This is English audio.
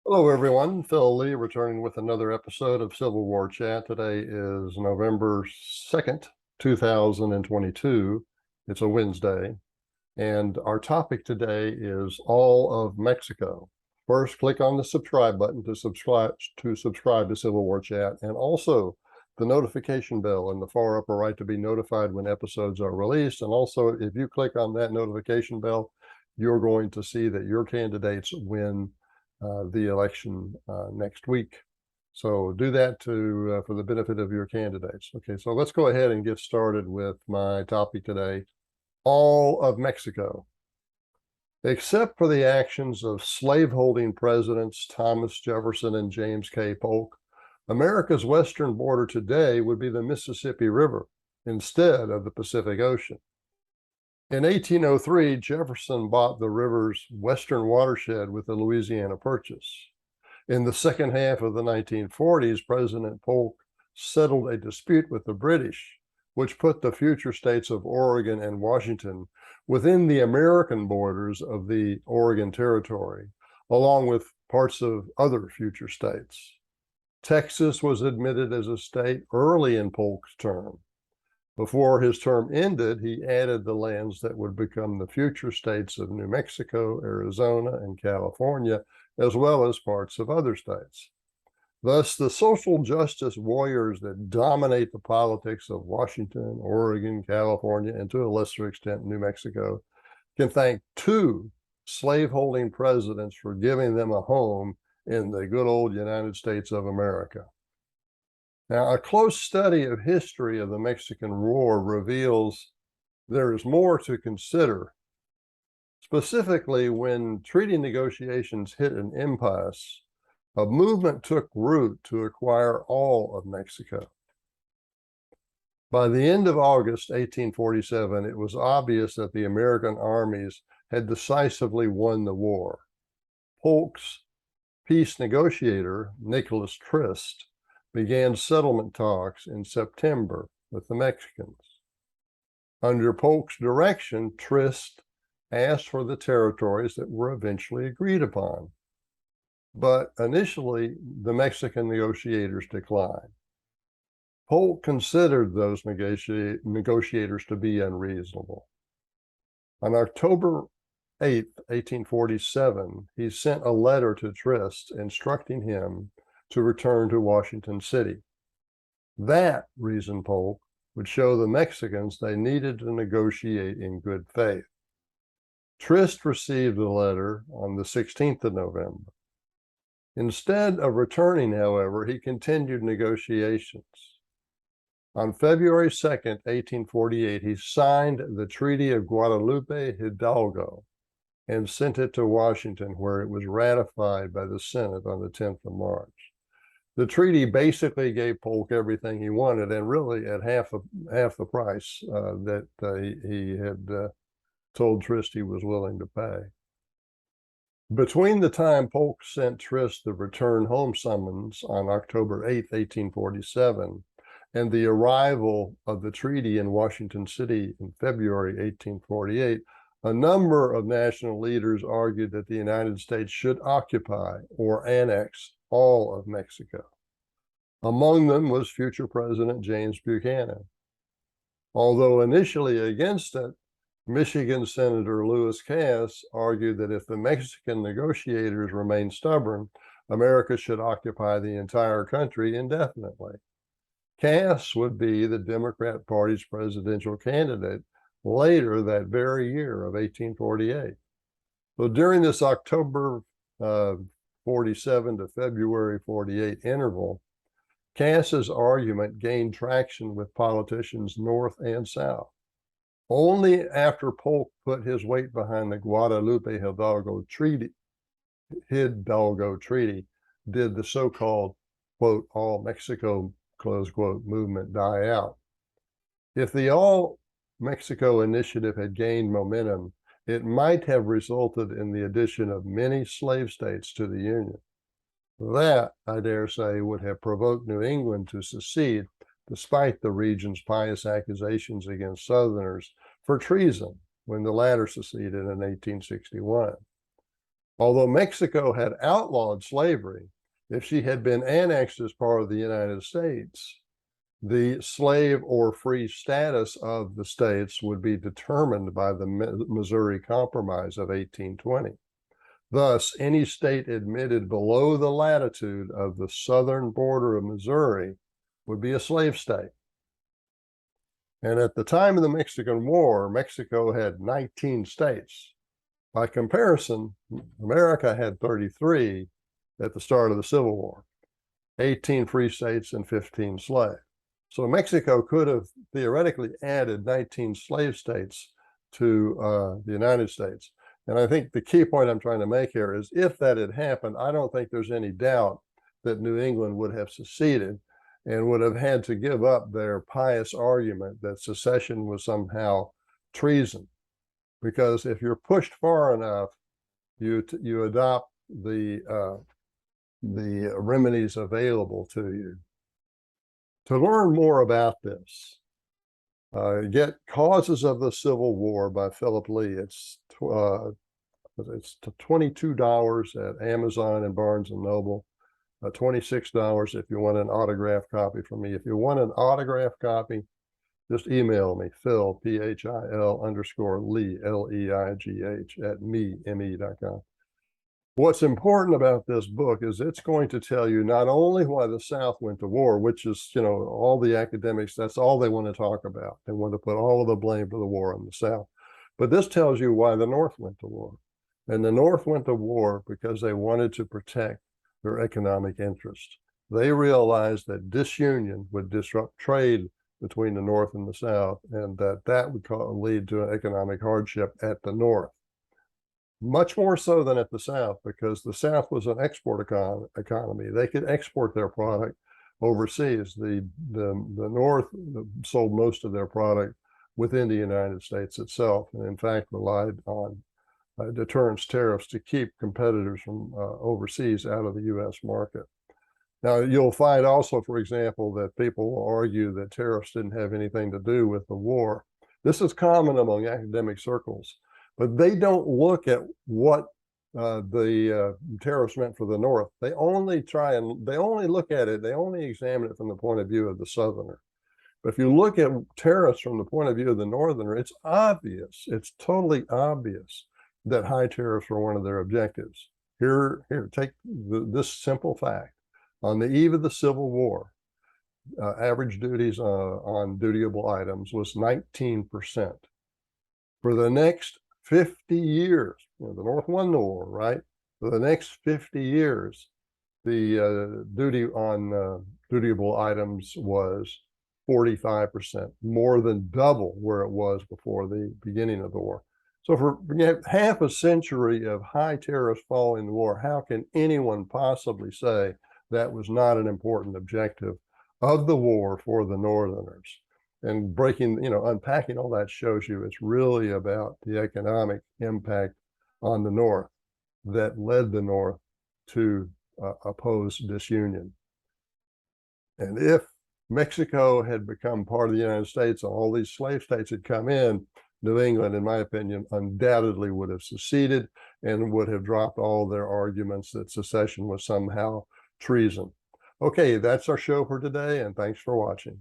Hello, everyone. Phil Lee returning with another episode of Civil War Chat. Today is November 2nd, 2022. It's a Wednesday, and our topic today is all of Mexico. First, click on the subscribe button to subscribe to Civil War Chat, and also the notification bell in the far upper right to be notified when episodes are released. And also, if you click on that notification bell, you're going to see that your candidates win the election next week. So do that to for the benefit of your candidates. Okay, so let's go ahead and get started with my topic today, all of Mexico. Except for the actions of slaveholding presidents Thomas Jefferson and James K. Polk, America's western border today would be the Mississippi River instead of the Pacific Ocean. In 1803, Jefferson bought the river's western watershed with the Louisiana Purchase. In the second half of the 1940s, President Polk settled a dispute with the British, which put the future states of Oregon and Washington within the American borders of the Oregon Territory, along with parts of other future states. Texas was admitted as a state early in Polk's term. Before his term ended, he added the lands that would become the future states of New Mexico, Arizona, and California, as well as parts of other states. Thus, the social justice warriors that dominate the politics of Washington, Oregon, California, and to a lesser extent, New Mexico, can thank two slaveholding presidents for giving them a home in the good old United States of America. Now, a close study of history of the Mexican War reveals there is more to consider. Specifically, when treaty negotiations hit an impasse, a movement took root to acquire all of Mexico. By the end of August 1847, it was obvious that the American armies had decisively won the war. Polk's peace negotiator, Nicholas Trist, began settlement talks in September with the Mexicans. Under Polk's direction, Trist asked for the territories that were eventually agreed upon. But initially, the Mexican negotiators declined. Polk considered those negotiators to be unreasonable. On October 8th, 1847, he sent a letter to Trist instructing him to return to Washington City. That, reasoned Polk, would show the Mexicans they needed to negotiate in good faith. Trist received the letter on the 16th of November. Instead of returning, however, he continued negotiations. On February 2nd, 1848, he signed the Treaty of Guadalupe Hidalgo and sent it to Washington, where it was ratified by the Senate on the 10th of March. The treaty basically gave Polk everything he wanted, and really at half the price that he had told Trist he was willing to pay. Between the time Polk sent Trist the return home summons on October 8, 1847, and the arrival of the treaty in Washington City in February 1848, a number of national leaders argued that the United States should occupy or annex all of Mexico. Among them was future President James Buchanan. Although initially against it, Michigan Senator Lewis Cass argued that if the Mexican negotiators remained stubborn, America should occupy the entire country indefinitely. Cass would be the Democrat Party's presidential candidate later that very year of 1848. So during this October 47 to February 48 interval, Cass's argument gained traction with politicians north and south. Only after Polk put his weight behind the Guadalupe Hidalgo Treaty did the so-called, quote, all Mexico, close quote, movement die out. If the all Mexico initiative had gained momentum, it might have resulted in the addition of many slave states to the Union. That, I dare say, would have provoked New England to secede, despite the region's pious accusations against Southerners for treason when the latter seceded in 1861. Although Mexico had outlawed slavery, if she had been annexed as part of the United States, the slave or free status of the states would be determined by the Missouri Compromise of 1820. Thus, any state admitted below the latitude of the southern border of Missouri would be a slave state. And at the time of the Mexican War, Mexico had 19 states. By comparison, America had 33 at the start of the Civil War, 18 free states and 15 slaves. So Mexico could have theoretically added 19 slave states to the United States. And I think the key point I'm trying to make here is if that had happened, I don't think there's any doubt that New England would have seceded and would have had to give up their pious argument that secession was somehow treason. Because if you're pushed far enough, you adopt the remedies available to you. To learn more about this, get Causes of the Civil War by Philip Lee. It's $22 at Amazon and Barnes and Noble, $26 if you want an autographed copy from me. If you want an autographed copy, just email me, Phil, PHIL_Lee, LEIGH at me.com. What's important about this book is it's going to tell you not only why the South went to war, which is, all the academics, that's all they want to talk about. They want to put all of the blame for the war on the South. But this tells you why the North went to war. And the North went to war because they wanted to protect their economic interests. They realized that disunion would disrupt trade between the North and the South, and that would lead to an economic hardship at the North. Much more so than at the South, because the South was an export economy. They could export their product overseas. The North sold most of their product within the United States itself, and in fact relied on deterrence tariffs to keep competitors from overseas out of the U.S. market. Now, you'll find also, for example, that people will argue that tariffs didn't have anything to do with the war. This is common among academic circles, but they don't look at what the tariffs meant for the North. They only look at it, they only examine it from the point of view of the Southerner. But if you look at tariffs from the point of view of the Northerner, it's obvious, it's totally obvious that high tariffs were one of their objectives. Here, take this simple fact. On the eve of the Civil War, average duties on dutiable items was 19%. For the next 50 years, the North won the war, right? For the next 50 years, the duty on dutiable items was 45%, more than double where it was before the beginning of the war. So for half a century of high tariffs following the war, how can anyone possibly say that was not an important objective of the war for the Northerners? And unpacking all that shows you it's really about the economic impact on the North that led the North to oppose disunion. And if Mexico had become part of the United States and all these slave states had come in, New England, in my opinion, undoubtedly would have seceded and would have dropped all their arguments that secession was somehow treason. Okay, that's our show for today, and thanks for watching.